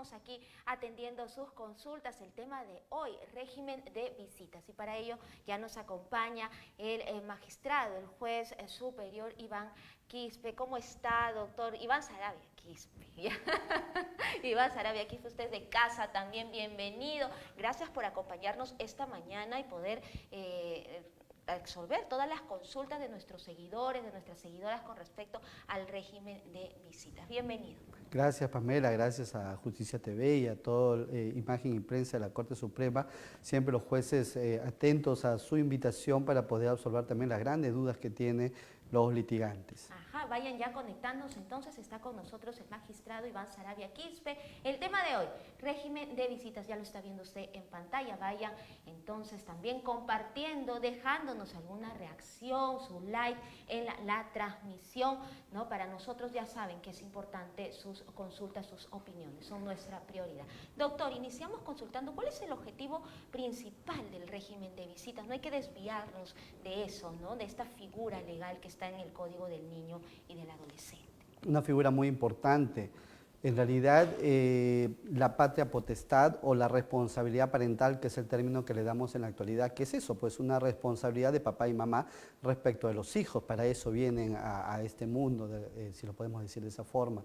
estamos aquí atendiendo sus consultas. El tema de hoy, régimen de visitas. Y para ello ya nos acompaña el magistrado, el juez superior Iván Quispe. ¿Cómo está, doctor? Iván Sarabia Quispe. Iván Sarabia Quispe, usted de casa también, bienvenido. Gracias por acompañarnos esta mañana y poder resolver todas las consultas de nuestros seguidores, de nuestras seguidoras con respecto al régimen de visitas. Bienvenido. Gracias, Pamela, gracias a Justicia TV y a todo Imagen y Prensa de la Corte Suprema, siempre los jueces atentos a su invitación para poder absolver también las grandes dudas que tienen los litigantes. Ajá, vayan ya conectándose, entonces está con nosotros el magistrado Iván Sarabia Quispe. El tema de hoy, régimen de visitas, ya lo está viendo usted en pantalla. Vayan entonces también compartiendo, dejándonos alguna reacción, su like en la transmisión, ¿no? Para nosotros ya saben que es importante sus consultas, sus opiniones, son nuestra prioridad. Doctor, iniciamos consultando cuál es el objetivo principal del régimen de visitas. No hay que desviarnos de eso, ¿no? De esta figura legal que está en el Código del Niño y del Adolescente. Una figura muy importante. En realidad, la patria potestad o la responsabilidad parental, que es el término que le damos en la actualidad, ¿qué es eso? Pues una responsabilidad de papá y mamá respecto de los hijos. Para eso vienen a este mundo, si lo podemos decir de esa forma.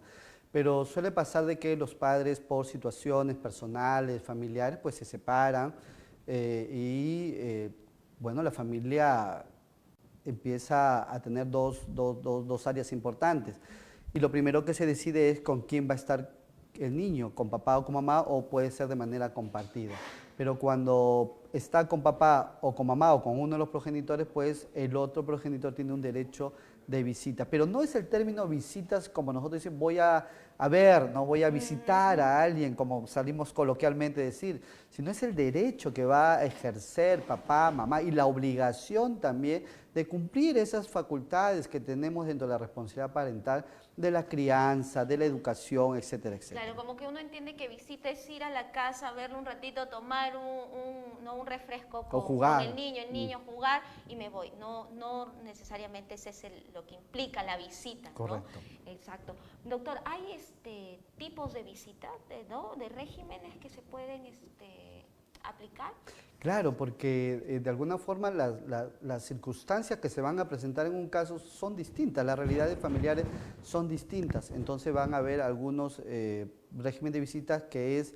Pero suele pasar de que los padres, por situaciones personales, familiares, pues se separan bueno, la familia empieza a tener dos áreas importantes. Y lo primero que se decide es con quién va a estar el niño, con papá o con mamá, o puede ser de manera compartida. Pero cuando está con papá o con mamá o con uno de los progenitores, pues el otro progenitor tiene un derecho de visita. Pero no es el término visitas como nosotros decimos, voy a ver, no voy a visitar a alguien, como salimos coloquialmente a decir, sino es el derecho que va a ejercer papá, mamá y la obligación también de cumplir esas facultades que tenemos dentro de la responsabilidad parental de la crianza, de la educación, etcétera, etcétera. Claro, como que uno entiende que visita es ir a la casa, verlo un ratito, tomar un refresco con el niño jugar y me voy. No necesariamente ese es lo que implica la visita, ¿no? Correcto. Exacto. Doctor, ¿hay tipos de visitas, ¿no? De regímenes que se pueden aplicar? Claro, porque de alguna forma las circunstancias que se van a presentar en un caso son distintas, las realidades familiares son distintas, entonces van a haber algunos régimen de visitas que es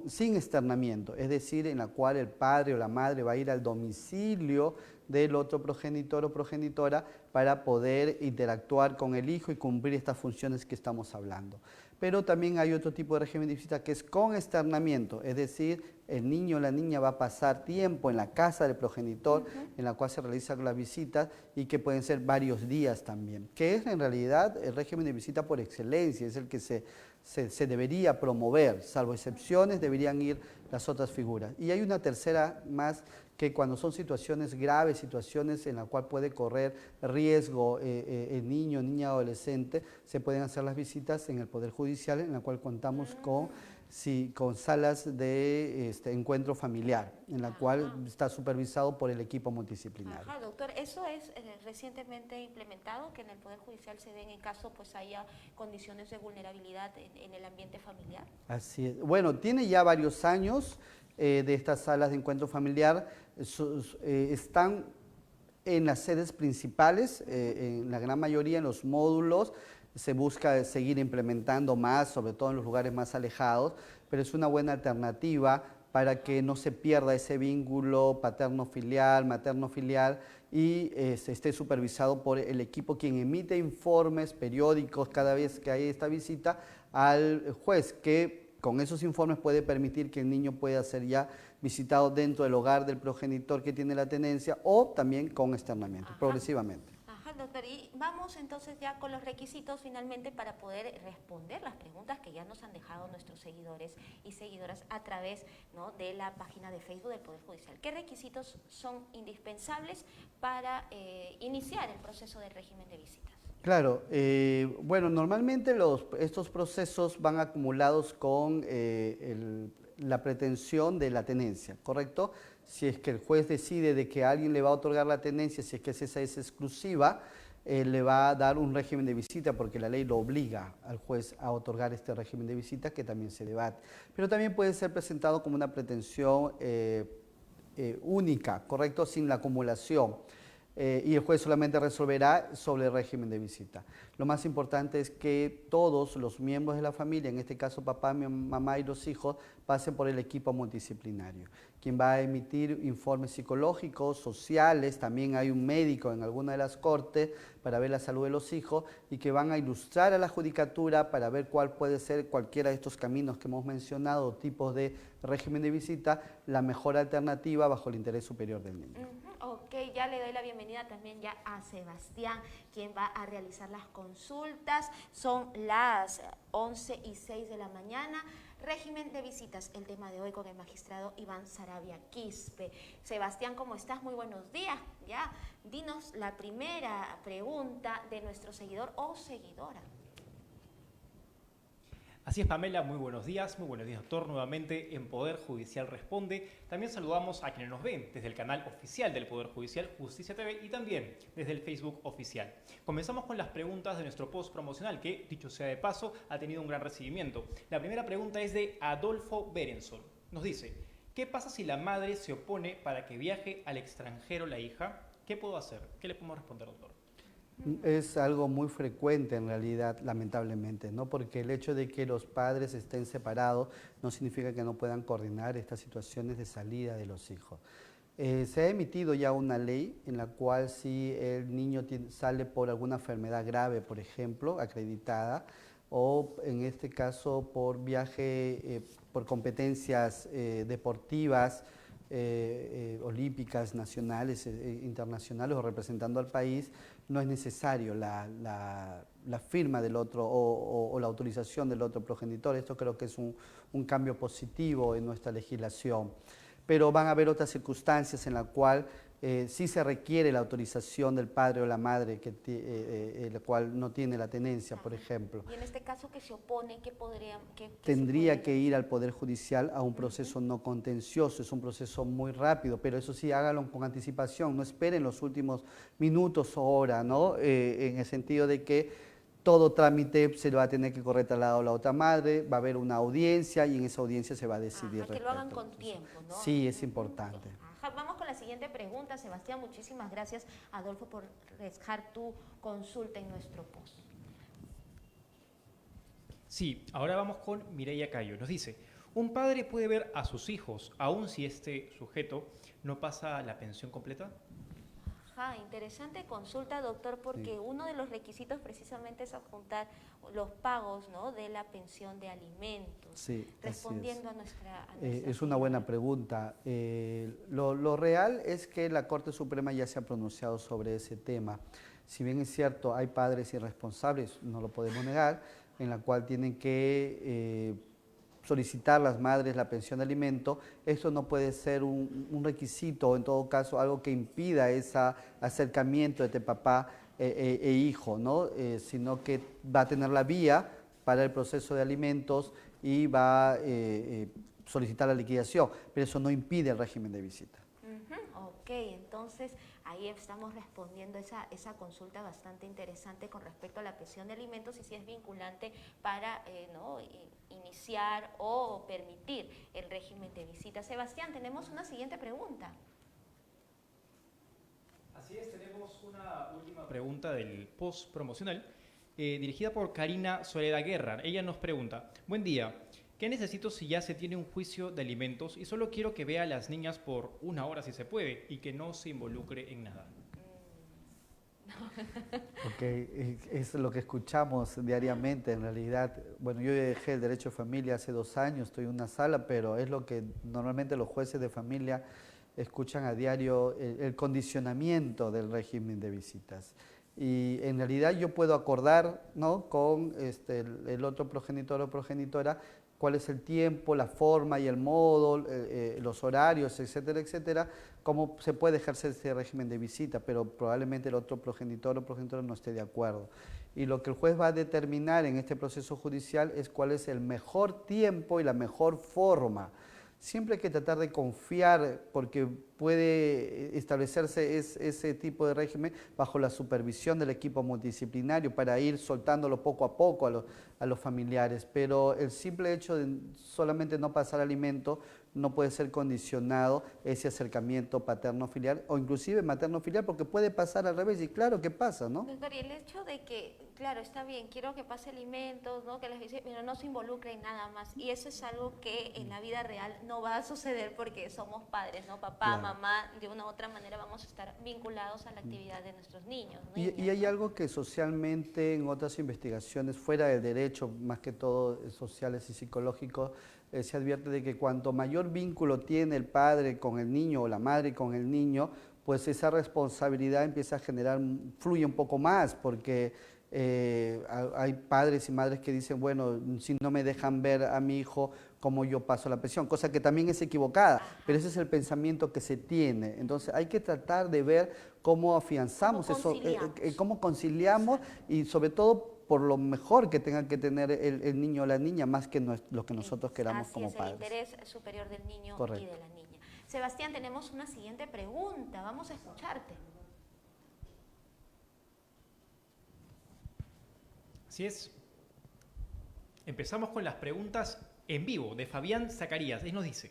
sin externamiento, es decir, en la cual el padre o la madre va a ir al domicilio del otro progenitor o progenitora para poder interactuar con el hijo y cumplir estas funciones que estamos hablando. Pero también hay otro tipo de régimen de visita que es con externamiento, es decir, el niño o la niña va a pasar tiempo en la casa del progenitor, en la cual se realizan las visitas y que pueden ser varios días también, que es en realidad el régimen de visita por excelencia, es el que se debería promover, salvo excepciones deberían ir las otras figuras. Y hay una tercera más, que cuando son situaciones graves, situaciones en las cuales puede correr riesgo el niño, niña, adolescente, se pueden hacer las visitas en el Poder Judicial, en la cual contamos con salas de encuentro familiar, en la cual está supervisado por el equipo multidisciplinario. Ajá, doctor, ¿eso es recientemente implementado, que en el Poder Judicial se den en caso pues haya condiciones de vulnerabilidad en el ambiente familiar? Así es. Bueno, tiene ya varios años de estas salas de encuentro familiar, están en las sedes principales, en la gran mayoría en los módulos, se busca seguir implementando más, sobre todo en los lugares más alejados, pero es una buena alternativa para que no se pierda ese vínculo paterno-filial, materno-filial y esté supervisado por el equipo quien emite informes periódicos cada vez que hay esta visita al juez, que con esos informes puede permitir que el niño pueda ser ya visitado dentro del hogar del progenitor que tiene la tenencia o también con externamiento, progresivamente. Ajá, doctor, y vamos entonces ya con los requisitos finalmente para poder responder las preguntas que ya nos han dejado nuestros seguidores y seguidoras a través, ¿no?, de la página de Facebook del Poder Judicial. ¿Qué requisitos son indispensables para iniciar el proceso del régimen de visitas? Claro, bueno, normalmente estos procesos van acumulados con la pretensión de la tenencia, ¿correcto? Si es que el juez decide de que a alguien le va a otorgar la tenencia, si es que esa es exclusiva, le va a dar un régimen de visita porque la ley lo obliga al juez a otorgar este régimen de visita que también se debate. Pero también puede ser presentado como una pretensión única, ¿correcto? Sin la acumulación. Y el juez solamente resolverá sobre el régimen de visita. Lo más importante es que todos los miembros de la familia, en este caso papá, mamá y los hijos, pasen por el equipo multidisciplinario, quien va a emitir informes psicológicos, sociales, también hay un médico en alguna de las cortes para ver la salud de los hijos y que van a ilustrar a la judicatura para ver cuál puede ser cualquiera de estos caminos que hemos mencionado, tipos de régimen de visita, la mejor alternativa bajo el interés superior del niño. Ok, ya le doy la bienvenida también ya a Sebastián, quien va a realizar las consultas. Son las 11:06 de la mañana. Régimen de visitas, el tema de hoy con el magistrado Iván Saravia Quispe. Sebastián, ¿cómo estás? Muy buenos días. Ya, dinos la primera pregunta de nuestro seguidor o seguidora. Así es, Pamela, muy buenos días, doctor, nuevamente en Poder Judicial Responde. También saludamos a quienes nos ven desde el canal oficial del Poder Judicial, Justicia TV, y también desde el Facebook oficial. Comenzamos con las preguntas de nuestro post promocional, que, dicho sea de paso, ha tenido un gran recibimiento. La primera pregunta es de Adolfo Berenson. Nos dice, ¿qué pasa si la madre se opone para que viaje al extranjero la hija? ¿Qué puedo hacer? ¿Qué le podemos responder, doctor? Es algo muy frecuente en realidad, lamentablemente, ¿no? Porque el hecho de que los padres estén separados no significa que no puedan coordinar estas situaciones de salida de los hijos. Se ha emitido ya una ley en la cual si el niño sale por alguna enfermedad grave, por ejemplo, acreditada, o en este caso por viaje, por competencias deportivas, olímpicas, nacionales, internacionales o representando al país, no es necesario la firma del otro o la autorización del otro progenitor. Esto creo que es un cambio positivo en nuestra legislación. Pero van a haber otras circunstancias en las cuales sí se requiere la autorización del padre o la madre, el cual no tiene la tenencia, por ejemplo. Y en este caso que se opone, ¿qué podría...? Tendría que ir al Poder Judicial a un proceso no contencioso, es un proceso muy rápido, pero eso sí, hágalo con anticipación, no esperen los últimos minutos o horas, ¿no? En el sentido de que todo trámite se lo va a tener que correr trasladado a la otra madre, va a haber una audiencia y en esa audiencia se va a decidir. Que lo hagan con tiempo, ¿no? Sí, es importante. Vamos con la siguiente pregunta, Sebastián. Muchísimas gracias, Adolfo, por dejar tu consulta en nuestro post. Sí, ahora vamos con Mireia Cayo. Nos dice, ¿un padre puede ver a sus hijos aun si este sujeto no pasa la pensión completa? Interesante consulta, doctor, porque uno de los requisitos precisamente es adjuntar los pagos, ¿no?, de la pensión de alimentos. Sí, respondiendo a nuestra es una buena pregunta. Lo real es que la Corte Suprema ya se ha pronunciado sobre ese tema. Si bien es cierto, hay padres irresponsables, no lo podemos negar, en la cual tienen que solicitar las madres la pensión de alimento, esto no puede ser un requisito, o en todo caso algo que impida ese acercamiento entre papá e hijo, ¿no? Sino que va a tener la vía para el proceso de alimentos y va a solicitar la liquidación, pero eso no impide el régimen de visita. Ok, entonces ahí estamos respondiendo esa consulta bastante interesante con respecto a la pensión de alimentos y si es vinculante para iniciar o permitir el régimen de visita. Sebastián, tenemos una siguiente pregunta. Así es, tenemos una última pregunta del post promocional dirigida por Karina Soledad Guerra. Ella nos pregunta, buen día, ¿qué necesito si ya se tiene un juicio de alimentos y solo quiero que vea a las niñas por 1 hora si se puede y que no se involucre en nada? Ok, es lo que escuchamos diariamente en realidad. Bueno, yo dejé el derecho de familia hace 2 años, estoy en una sala, pero es lo que normalmente los jueces de familia escuchan a diario, el condicionamiento del régimen de visitas. Y en realidad yo puedo acordar, ¿no?, con el otro progenitor o progenitora cuál es el tiempo, la forma y el modo, los horarios, etcétera, etcétera, cómo se puede ejercer ese régimen de visita, pero probablemente el otro progenitor o progenitora no esté de acuerdo. Y lo que el juez va a determinar en este proceso judicial es cuál es el mejor tiempo y la mejor forma. Siempre hay que tratar de confiar, porque puede establecerse ese tipo de régimen bajo la supervisión del equipo multidisciplinario para ir soltándolo poco a poco a los familiares, pero el simple hecho de solamente no pasar alimento no puede ser condicionado ese acercamiento paterno-filial o inclusive materno-filial, porque puede pasar al revés, y claro que pasa, ¿no? Doctor, y el hecho de que, claro, está bien, quiero que pase alimentos, ¿no? Que les dice, pero no se involucre en nada más, y eso es algo que en la vida real no va a suceder porque somos padres, ¿no? Papá, Claro. mamá, de una u otra manera vamos a estar vinculados a la actividad de nuestros niños. Y hay algo que socialmente en otras investigaciones fuera del derecho, más que todo sociales y psicológicos, se advierte de que cuanto mayor vínculo tiene el padre con el niño o la madre con el niño, pues esa responsabilidad empieza a generar, fluye un poco más, porque hay padres y madres que dicen, bueno, si no me dejan ver a mi hijo, cómo yo paso la presión, cosa que también es equivocada, pero ese es el pensamiento que se tiene. Entonces hay que tratar de ver cómo afianzamos cómo conciliamos y sobre todo por lo mejor que tenga que tener el niño o la niña, más que lo que nosotros queramos Así como es, padres. el interés superior del niño Correcto. y de la niña. Sebastián, tenemos una siguiente pregunta, vamos a escucharte. Así es. Empezamos con las preguntas en vivo de Fabián Zacarías. Él nos dice: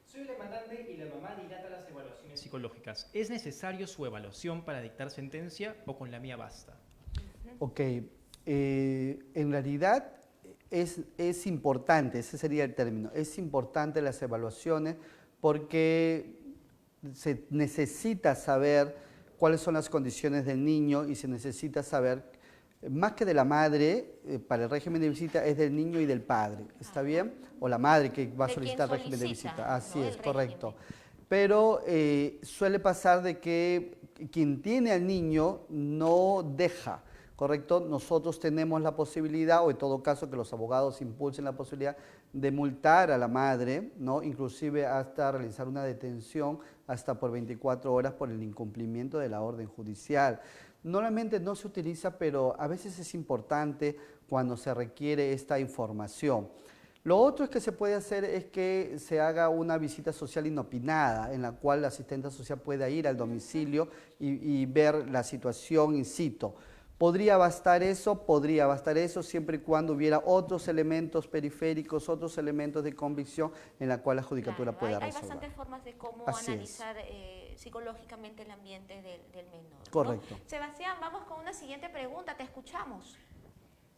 soy el demandante y la mamá dilata las evaluaciones psicológicas. ¿Es necesario su evaluación para dictar sentencia o con la mía basta? Ok, en realidad es importante, ese sería el término, es importante las evaluaciones porque se necesita saber cuáles son las condiciones del niño y se necesita saber, más que de la madre, para el régimen de visita es del niño y del padre, ¿está bien? O la madre que va a De quien solicitar régimen de solicita, visita, así ¿no? es, El correcto. régimen. Pero suele pasar de que quien tiene al niño no deja, ¿correcto? Nosotros tenemos la posibilidad, o en todo caso que los abogados impulsen la posibilidad de multar a la madre, ¿no? Inclusive hasta realizar una detención hasta por 24 horas por el incumplimiento de la orden judicial. Normalmente no se utiliza, pero a veces es importante cuando se requiere esta información. Lo otro que se puede hacer es que se haga una visita social inopinada, en la cual la asistente social pueda ir al domicilio y ver la situación in situ. Podría bastar eso siempre y cuando hubiera otros elementos periféricos, otros elementos de convicción en la cual la judicatura Claro, pueda hay resolver. bastantes formas de cómo Así es. analizar psicológicamente el ambiente del menor, ¿no? Correcto. Sebastián, vamos con una siguiente pregunta, te escuchamos.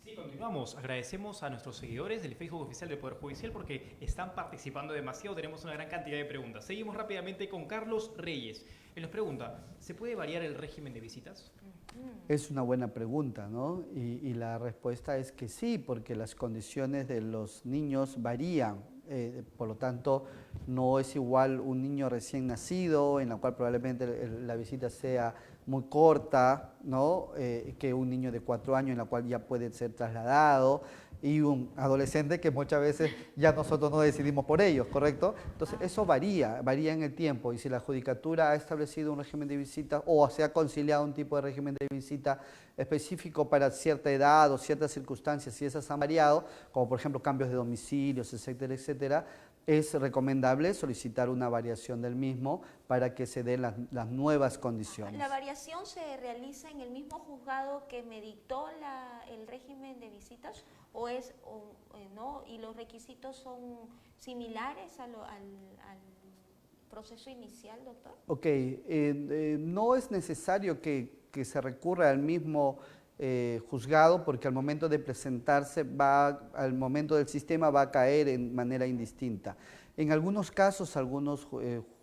Sí, continuamos. Agradecemos a nuestros seguidores del Facebook oficial del Poder Judicial porque están participando demasiado. Tenemos una gran cantidad de preguntas. Seguimos rápidamente con Carlos Reyes. Él nos pregunta: ¿se puede variar el régimen de visitas? Es una buena pregunta, ¿no? Y la respuesta es que sí, porque las condiciones de los niños varían. Por lo tanto, no es igual un niño recién nacido, en la cual probablemente la visita sea muy corta, ¿no? Que un niño de 4 años, en la cual ya puede ser trasladado, y un adolescente que muchas veces ya nosotros no decidimos por ellos, ¿correcto? Entonces, eso varía en el tiempo, y si la judicatura ha establecido un régimen de visita o se ha conciliado un tipo de régimen de visita específico para cierta edad o ciertas circunstancias, si esas han variado, como por ejemplo cambios de domicilios, etcétera, etcétera, es recomendable solicitar una variación del mismo para que se den las nuevas condiciones. ¿La variación se realiza en el mismo juzgado que me dictó el régimen de visitas no? ¿Y los requisitos son similares al proceso inicial, doctor? Ok, no es necesario que se recurra al mismo juzgado, porque al momento de presentarse, al momento del sistema va a caer en manera indistinta. En algunos casos, algunos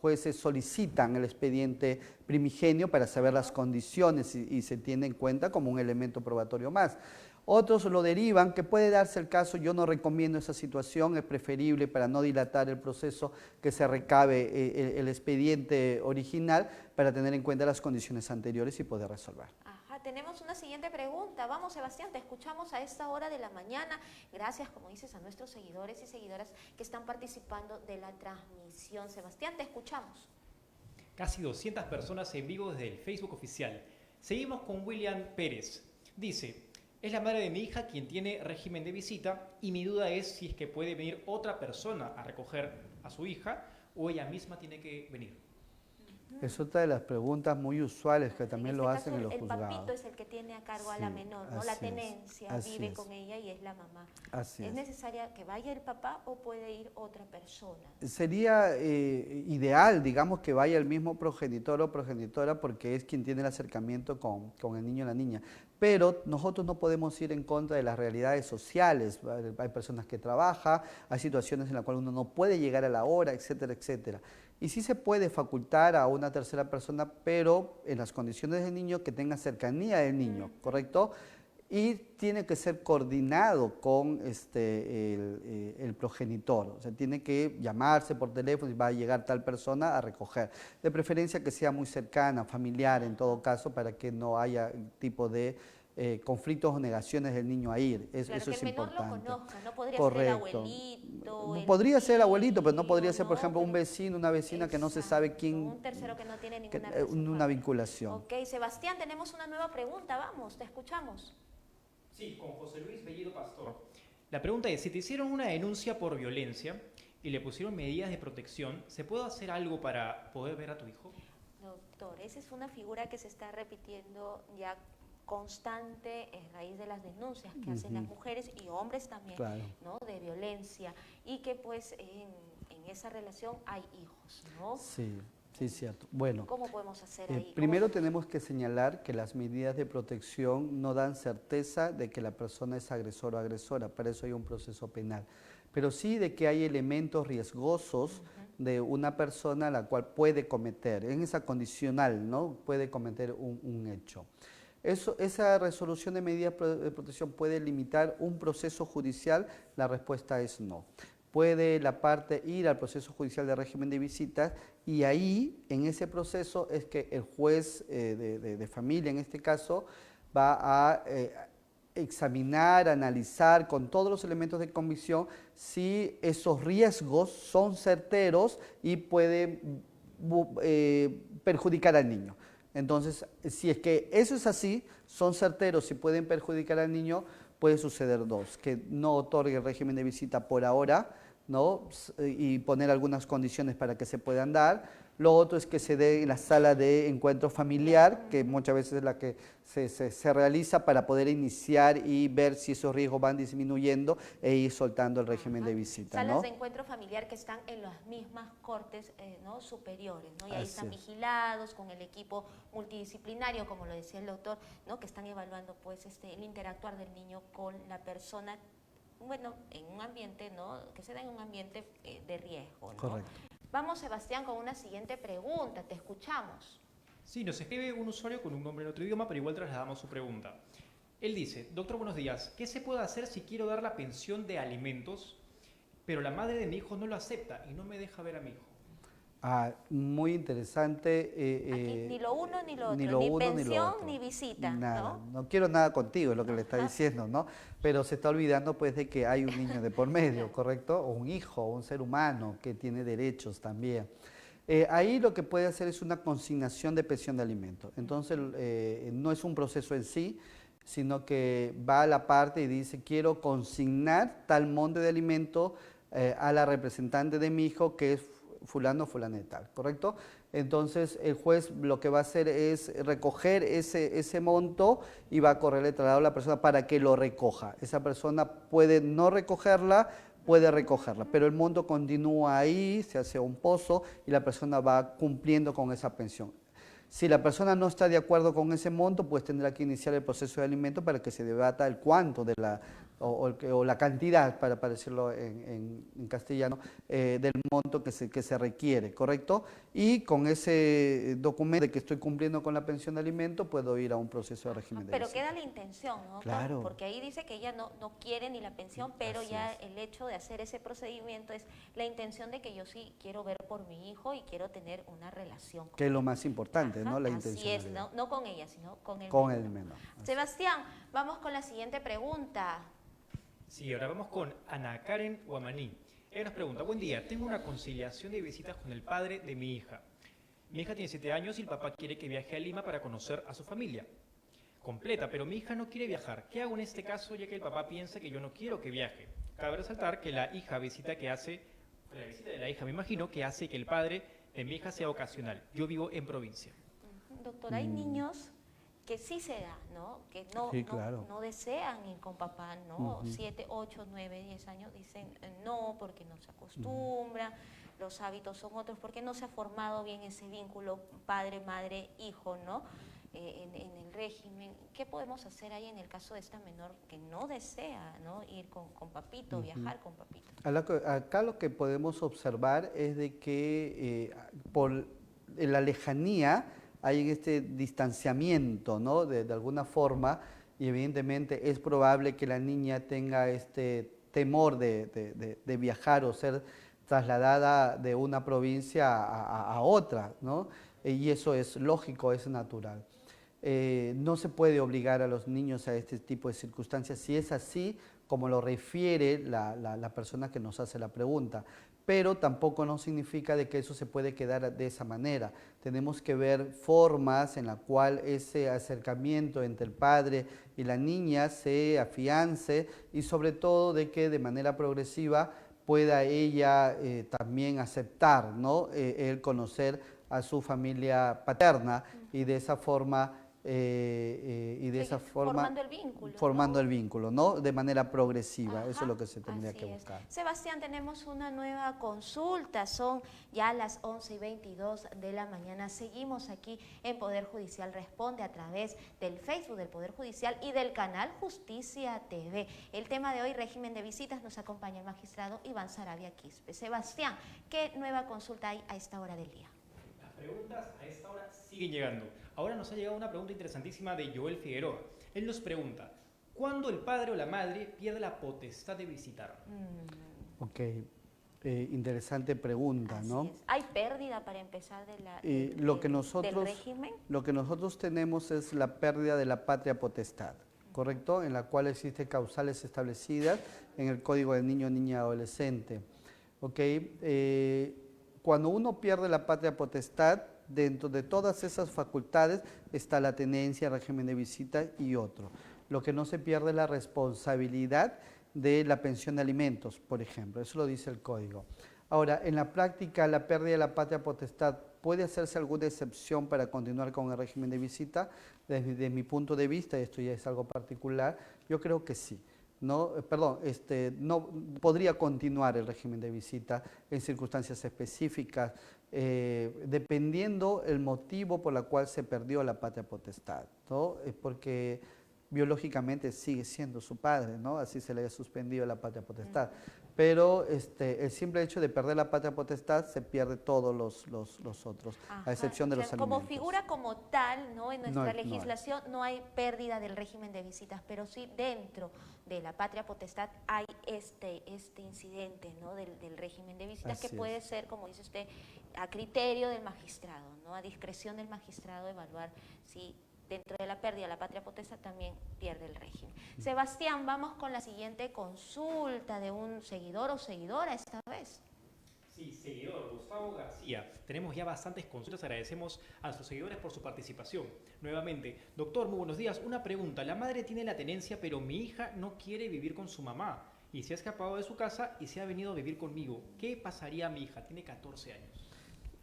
jueces solicitan el expediente primigenio para saber las condiciones y se tiene en cuenta como un elemento probatorio más. Otros lo derivan, que puede darse el caso, yo no recomiendo esa situación, es preferible para no dilatar el proceso que se recabe el expediente original para tener en cuenta las condiciones anteriores y poder resolver. Ajá, tenemos una siguiente pregunta. Vamos, Sebastián, te escuchamos a esta hora de la mañana. Gracias, como dices, a nuestros seguidores y seguidoras que están participando de la transmisión. Sebastián, te escuchamos. Casi 200 personas en vivo desde el Facebook oficial. Seguimos con William Pérez. Dice: es la madre de mi hija quien tiene régimen de visita y mi duda es si es que puede venir otra persona a recoger a su hija o ella misma tiene que venir. Es otra de las preguntas muy usuales que también En lo este hacen en caso, los el papito juzgados. es el que tiene a cargo a la Sí, menor, ¿no? así La es, tenencia, así vive es. con ella y es la mamá. Así ¿Es es. necesaria que vaya el papá o puede ir otra persona? Sería ideal, digamos, que vaya el mismo progenitor o progenitora porque es quien tiene el acercamiento con el niño o la niña. Pero nosotros no podemos ir en contra de las realidades sociales. Hay personas que trabajan, hay situaciones en las cuales uno no puede llegar a la hora, etcétera, etcétera. Y sí se puede facultar a una tercera persona, pero en las condiciones del niño que tenga cercanía del niño, ¿correcto? Y tiene que ser coordinado con el progenitor, o sea, tiene que llamarse por teléfono y va a llegar tal persona a recoger. De preferencia que sea muy cercana, familiar en todo caso, para que no haya tipo de conflictos o negaciones del niño a ir. Claro, Eso que es el menor lo importante. conozca, no podría ser el Correcto. abuelito, el Podría ser el abuelito, pero no tío, podría ser, por ¿no? ejemplo, un Pero vecino, una vecina que no se sabe exacto, quién, un tercero que no tiene ninguna relación una familiar. vinculación. Ok, Sebastián, tenemos una nueva pregunta, vamos, te escuchamos. Sí, con José Luis Bellido Pastor. La pregunta es, si te hicieron una denuncia por violencia y le pusieron medidas de protección, ¿se puede hacer algo para poder ver a tu hijo? Doctor, esa es una figura que se está repitiendo ya constante en raíz de las denuncias que hacen las mujeres y hombres también, Claro. ¿no? De violencia y que pues en esa relación hay hijos, ¿no? Sí, sí, cierto. Bueno. ¿Cómo podemos hacer ahí? Primero ¿Cómo tenemos que señalar que las medidas de protección no dan certeza de que la persona es agresor o agresora, para eso hay un proceso penal, pero sí de que hay elementos riesgosos de una persona la cual puede cometer, en esa condicional, ¿no? Puede cometer un hecho. Esa resolución de medidas de protección puede limitar un proceso judicial, la respuesta es no. Puede la parte ir al proceso judicial de régimen de visitas y ahí, en ese proceso, es que el juez de familia, en este caso, va a examinar, analizar con todos los elementos de convicción si esos riesgos son certeros y pueden perjudicar al niño. Entonces, si es que eso es así, son certeros y pueden perjudicar al niño, puede suceder dos, que no otorgue el régimen de visita por ahora, ¿no? Y poner algunas condiciones para que se puedan dar. Lo otro es que se dé en la sala de encuentro familiar, que muchas veces es la que se realiza para poder iniciar y ver si esos riesgos van disminuyendo e ir soltando el régimen de visita, salas ¿no? de encuentro familiar que están en las mismas cortes ¿no? superiores, ¿no? Y ahí Así están es. vigilados con el equipo multidisciplinario, como lo decía el doctor, ¿no? Que están evaluando pues el interactuar del niño con la persona, bueno, en un ambiente, ¿no? Que se da en un ambiente de riesgo, ¿no? Correcto. Vamos, Sebastián, con una siguiente pregunta, te escuchamos. Sí, nos escribe un usuario con un nombre en otro idioma, pero igual trasladamos su pregunta. Él dice, doctor, buenos días, ¿qué se puede hacer si quiero dar la pensión de alimentos, pero la madre de mi hijo no lo acepta y no me deja ver a mi hijo? Muy interesante. Aquí ni lo uno ni lo otro, ni lo ni uno, ni lo pensión otro. ni visita, Nada, ¿no? no quiero nada contigo, es lo que le está diciendo, ¿no? Pero se está olvidando pues de que hay un niño de por medio, ¿correcto? O un hijo, o un ser humano que tiene derechos también. Ahí lo que puede hacer es una consignación de pensión de alimentos. Entonces, no es un proceso en sí, sino que va a la parte y dice, quiero consignar tal monte de alimento a la representante de mi hijo que es fulano, fulano y tal, ¿correcto? Entonces el juez lo que va a hacer es recoger ese monto y va a correrle traslado a la persona para que lo recoja. Esa persona puede no recogerla, puede recogerla, pero el monto continúa ahí, se hace un pozo y la persona va cumpliendo con esa pensión. Si la persona no está de acuerdo con ese monto, pues tendrá que iniciar el proceso de alimento para que se debata el cuánto de o la cantidad, para decirlo en castellano, del monto que se requiere, ¿correcto? Y con ese documento de que estoy cumpliendo con la pensión de alimento, puedo ir a un proceso de régimen de Pero visita. queda la intención, ¿no? Claro. Porque ahí dice que ella no quiere ni la pensión, pero Así ya es. el hecho de hacer ese procedimiento es la intención de que yo sí quiero ver por mi hijo y quiero tener una relación con Que es lo más importante, Ajá, ¿no? La así es, intencionalidad. no con ella, sino con el Con menor. el menor. Sebastián, vamos con la siguiente pregunta. Sí, ahora vamos con Ana Karen Guamaní. Ella nos pregunta, buen día, tengo una conciliación de visitas con el padre de mi hija. Mi hija tiene 7 años y el papá quiere que viaje a Lima para conocer a su familia completa, pero mi hija no quiere viajar. ¿Qué hago en este caso ya que el papá piensa que yo no quiero que viaje? Cabe resaltar que la visita de la hija me imagino que hace que el padre de mi hija sea ocasional. Yo vivo en provincia. Doctor, hay niños que sí se da, ¿no? Que no, Sí, no, claro. no desean ir con papá, ¿no? 7, 8, 9, 10 años dicen no porque no se acostumbran, los hábitos son otros, porque no se ha formado bien ese vínculo padre, madre, hijo, ¿no? En el régimen. ¿Qué podemos hacer ahí en el caso de esta menor que no desea, ¿no? Ir con papito, viajar con papito? Acá lo que podemos observar es de que por la lejanía hay este distanciamiento, ¿no? De alguna forma, y evidentemente es probable que la niña tenga este temor de viajar o ser trasladada de una provincia a otra, ¿no? Y eso es lógico, es natural. No se puede obligar a los niños a este tipo de circunstancias si es así como lo refiere la persona que nos hace la pregunta, pero tampoco no significa de que eso se puede quedar de esa manera. Tenemos que ver formas en la cual ese acercamiento entre el padre y la niña se afiance y sobre todo de que de manera progresiva pueda ella también aceptar, ¿no? El conocer a su familia paterna y de esa forma Formando el vínculo, formando ¿no? el vínculo, ¿no? De manera progresiva. Ajá, eso es lo que se tendría así que es. buscar. Sebastián, tenemos una nueva consulta, son ya las 11:22 de la mañana. Seguimos aquí en Poder Judicial Responde a través del Facebook del Poder Judicial y del canal Justicia TV. El tema de hoy, régimen de visitas, nos acompaña el magistrado Iván Saravia Quispe. Sebastián, ¿qué nueva consulta hay a esta hora del día? Las preguntas a esta hora siguen llegando. Ahora nos ha llegado una pregunta interesantísima de Joel Figueroa. Él nos pregunta, ¿cuándo el padre o la madre pierde la potestad de visitar? Ok, interesante pregunta, Así ¿no? es. ¿Hay pérdida para empezar del régimen? Lo que nosotros tenemos es la pérdida de la patria potestad, ¿correcto? En la cual existen causales establecidas en el Código de Niño, Niña, Adolescente. ¿Ok? Cuando uno pierde la patria potestad, dentro de todas esas facultades está la tenencia, régimen de visita y otro. Lo que no se pierde es la responsabilidad de la pensión de alimentos, por ejemplo. Eso lo dice el Código. Ahora, en la práctica, la pérdida de la patria potestad, ¿puede hacerse alguna excepción para continuar con el régimen de visita? Desde mi punto de vista, esto ya es algo particular, yo creo que sí. No podría continuar el régimen de visita en circunstancias específicas, dependiendo el motivo por el cual se perdió la patria potestad, ¿no? Porque biológicamente sigue siendo su padre, ¿no? Así se le haya suspendido la patria potestad. Pero el simple hecho de perder la patria potestad se pierde todos los otros, Ajá, a excepción de los alimentos. Como figura como tal, ¿no? En nuestra No hay. legislación no hay pérdida del régimen de visitas, pero sí dentro de la patria potestad hay este incidente, ¿no? del régimen de visitas, Así que puede es. ser, como dice usted, a criterio del magistrado, ¿no? A discreción del magistrado evaluar si dentro de la pérdida de la patria potestad también pierde el régimen. Sebastián, vamos con la siguiente consulta de un seguidor o seguidora esta vez. Sí, seguidor, Gustavo García. Tenemos ya bastantes consultas, agradecemos a nuestros seguidores por su participación. Nuevamente, doctor, muy buenos días. Una pregunta, la madre tiene la tenencia, pero mi hija no quiere vivir con su mamá y se ha escapado de su casa y se ha venido a vivir conmigo. ¿Qué pasaría a mi hija? Tiene 14 años.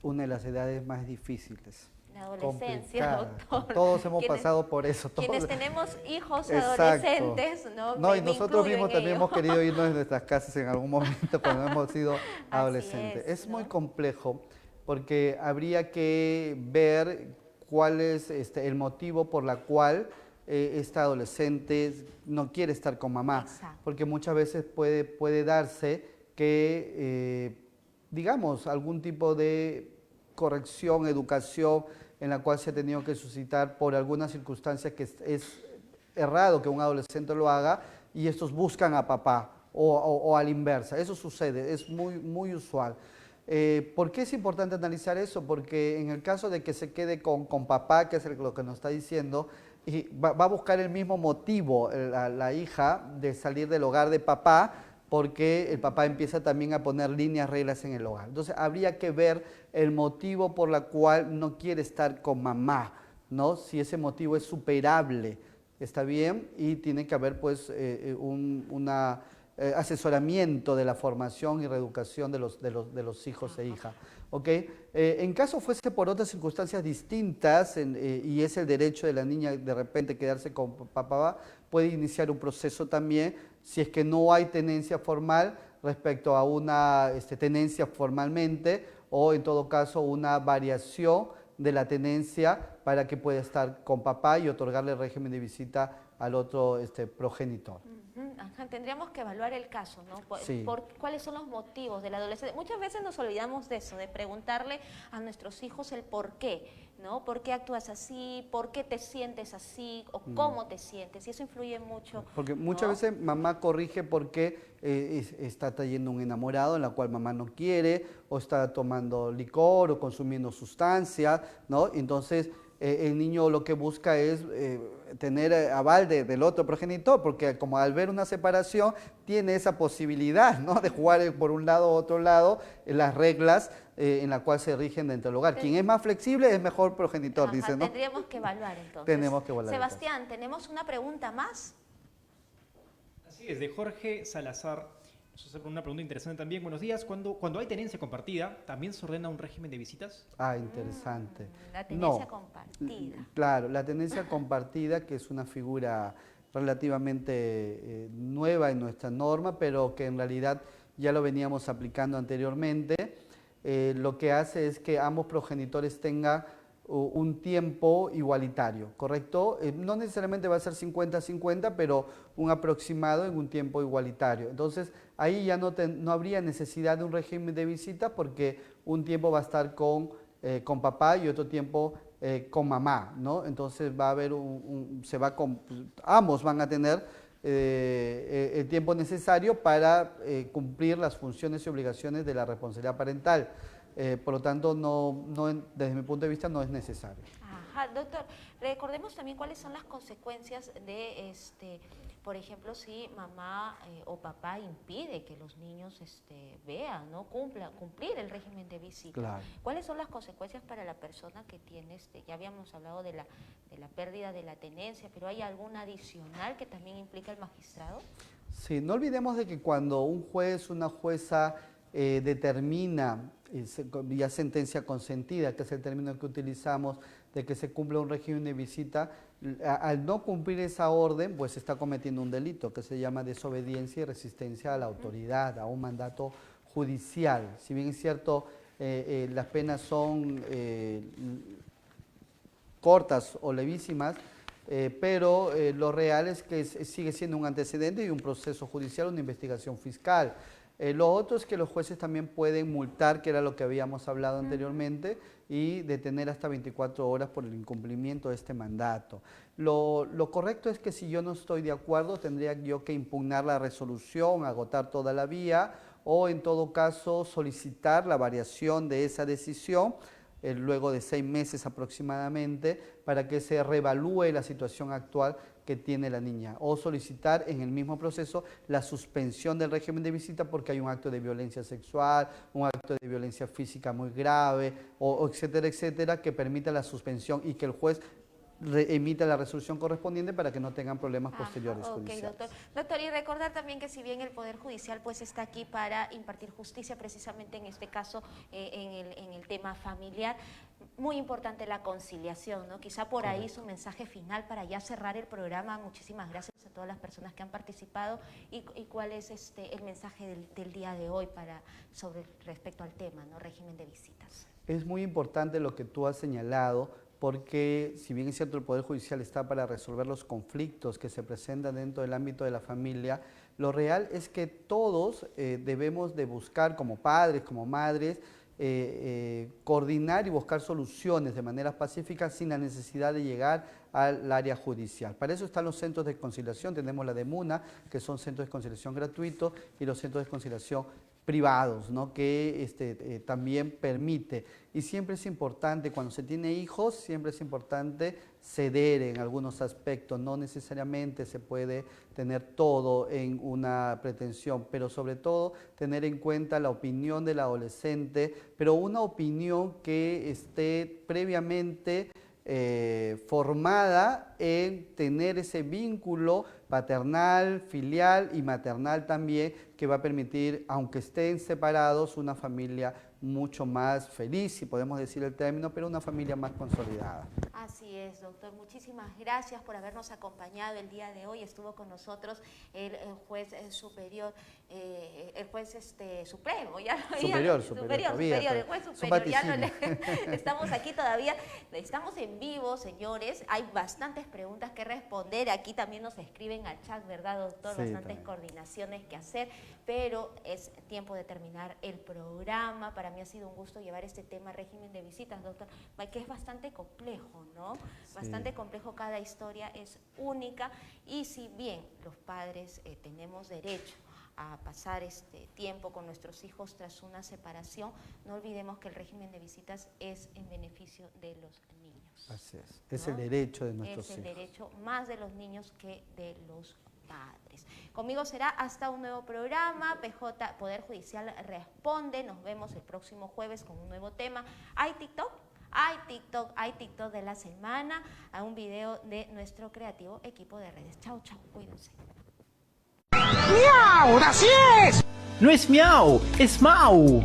Una de las edades más difíciles. La adolescencia, Complicada. doctor. Todos hemos pasado por eso. Quienes tenemos hijos Exacto. adolescentes, ¿no? No, y Me nosotros incluyo mismos en también ello. hemos querido irnos de nuestras casas en algún momento cuando hemos sido adolescentes. Es ¿no? muy complejo porque habría que ver cuál es el motivo por la cual esta adolescente no quiere estar con mamá. Exacto. Porque muchas veces puede darse que, digamos, algún tipo de corrección, educación, en la cual se ha tenido que suscitar por alguna circunstancia que es errado que un adolescente lo haga y estos buscan a papá o a la inversa. Eso sucede, es muy usual. ¿Por qué es importante analizar eso? Porque en el caso de que se quede con papá, que es lo que nos está diciendo, y va a buscar el mismo motivo la hija de salir del hogar de papá, porque el papá empieza también a poner líneas, reglas en el hogar. Entonces, habría que ver el motivo por el cual no quiere estar con mamá, ¿no? Si ese motivo es superable, ¿está bien? Y tiene que haber, pues, una asesoramiento de la formación y reeducación de los hijos e hijas. ¿Ok? En caso fuese por otras circunstancias distintas y es el derecho de la niña de repente quedarse con papá, puede iniciar un proceso también si es que no hay tenencia formal respecto a una tenencia formalmente o en todo caso una variación de la tenencia para que pueda estar con papá y otorgarle el régimen de visita al otro progenitor. Ajá, tendríamos que evaluar el caso, ¿no? Sí. ¿Cuáles son los motivos del adolescente? Muchas veces nos olvidamos de eso, de preguntarle a nuestros hijos el por qué, ¿no? ¿Por qué actúas así? ¿Por qué te sientes así? ¿O cómo te sientes? Y eso influye mucho. Porque muchas veces mamá corrige porque está trayendo un enamorado en la cual mamá no quiere, o está tomando licor o consumiendo sustancias, ¿no? Entonces el niño lo que busca es tener aval del otro progenitor, porque como al ver una separación tiene esa posibilidad, ¿no? De jugar por un lado o otro lado las reglas en la cual se rigen dentro del hogar. Quien es más flexible es mejor progenitor, Ajá, dice, ¿no? tendríamos que evaluar entonces. Tenemos que evaluar. Sebastián, ¿tenemos una pregunta más? Así es, de Jorge Salazar. Vamos a hacer una pregunta interesante también. Buenos días. Cuando hay tenencia compartida, ¿también se ordena un régimen de visitas? Ah, interesante. La tenencia compartida. Claro, la tenencia compartida, que es una figura relativamente nueva en nuestra norma, pero que en realidad ya lo veníamos aplicando anteriormente, lo que hace es que ambos progenitores tengan un tiempo igualitario, ¿correcto? No necesariamente va a ser 50-50, pero un aproximado en un tiempo igualitario. Entonces, ahí ya no habría necesidad de un régimen de visita porque un tiempo va a estar con papá y otro tiempo con mamá, ¿no? Entonces va a haber ambos van a tener el tiempo necesario para cumplir las funciones y obligaciones de la responsabilidad parental. Por lo tanto, desde mi punto de vista no es necesario. Ajá, doctor, recordemos también cuáles son las consecuencias de, por ejemplo, si mamá o papá impide que los niños vean, ¿no? Cumplir el régimen de visita. Claro. ¿Cuáles son las consecuencias para la persona que tiene, ya habíamos hablado de la pérdida de la tenencia, pero hay alguna adicional que también implica el magistrado? Sí, no olvidemos de que cuando un juez, una jueza determina vía sentencia consentida, que es el término que utilizamos, de que se cumpla un régimen de visita, al no cumplir esa orden, pues está cometiendo un delito que se llama desobediencia y resistencia a la autoridad, a un mandato judicial. Si bien es cierto, las penas son cortas o levísimas, pero lo real es que sigue siendo un antecedente y un proceso judicial, una investigación fiscal. Lo otro es que los jueces también pueden multar, que era lo que habíamos hablado anteriormente, y detener hasta 24 horas por el incumplimiento de este mandato. Lo correcto es que si yo no estoy de acuerdo, tendría yo que impugnar la resolución, agotar toda la vía, o en todo caso solicitar la variación de esa decisión, luego de 6 meses aproximadamente, para que se reevalúe la situación actual que tiene la niña, o solicitar en el mismo proceso la suspensión del régimen de visita porque hay un acto de violencia sexual, un acto de violencia física muy grave, o etcétera, etcétera, que permita la suspensión y que el juez emita la resolución correspondiente para que no tengan problemas posteriores judiciales. Doctor, y recordar también que si bien el Poder Judicial pues está aquí para impartir justicia, precisamente en este caso en el tema familiar, muy importante la conciliación, ¿no? Quizá por ahí su mensaje final para ya cerrar el programa. Muchísimas gracias a todas las personas que han participado y cuál es el mensaje del día de hoy respecto al tema, ¿no? Régimen de visitas. Es muy importante lo que tú has señalado, porque si bien es cierto el Poder Judicial está para resolver los conflictos que se presentan dentro del ámbito de la familia, lo real es que todos debemos de buscar como padres, como madres, coordinar y buscar soluciones de manera pacífica sin la necesidad de llegar al área judicial. Para eso están los centros de conciliación, tenemos la de MUNA, que son centros de conciliación gratuitos, y los centros de conciliación privados, ¿no? Que también permite. Y siempre es importante, cuando se tiene hijos, siempre es importante ceder en algunos aspectos. No necesariamente se puede tener todo en una pretensión, pero sobre todo tener en cuenta la opinión del adolescente, pero una opinión que esté previamente formada en tener ese vínculo paternal, filial y maternal también, que va a permitir, aunque estén separados, una familia mucho más feliz, si podemos decir el término, pero una familia más consolidada. Así es, doctor. Muchísimas gracias por habernos acompañado el día de hoy. Estuvo con nosotros el juez superior, el juez supremo, superior, el juez superior. Estamos aquí todavía, estamos en vivo, señores. Hay bastantes preguntas que responder. Aquí también nos escriben al chat, ¿verdad, doctor? Sí, bastantes también. coordinaciones que hacer, pero es tiempo de terminar el programa. Para mí ha sido un gusto llevar este tema, régimen de visitas, doctor, que es bastante complejo, ¿no? Sí. Bastante complejo, cada historia es única, y si bien los padres tenemos derecho a pasar este tiempo con nuestros hijos tras una separación, no olvidemos que el régimen de visitas es en beneficio de los niños. Así es ¿no? el derecho de nuestros hijos. Es el derecho más de los niños que de los padres. Conmigo será hasta un nuevo programa, PJ Poder Judicial Responde. Nos vemos el próximo jueves con un nuevo tema. ¿Hay TikTok? Hay TikTok de la semana, a un video de nuestro creativo equipo de redes. Chao, chao, cuídense. ¡Miau! ¡Así es! No es miau, es Mau.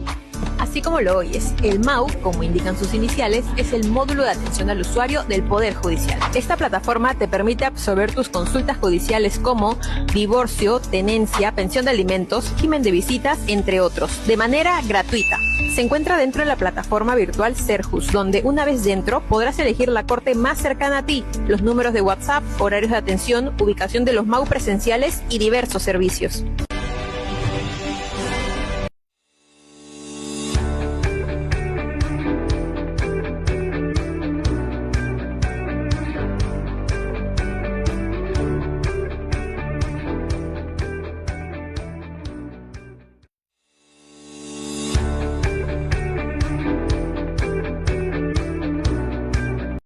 Así como lo oyes, el MAU, como indican sus iniciales, es el módulo de atención al usuario del Poder Judicial. Esta plataforma te permite absorber tus consultas judiciales como divorcio, tenencia, pensión de alimentos, régimen de visitas, entre otros, de manera gratuita. Se encuentra dentro de la plataforma virtual Serjus, donde una vez dentro podrás elegir la corte más cercana a ti, los números de WhatsApp, horarios de atención, ubicación de los MAU presenciales y diversos servicios.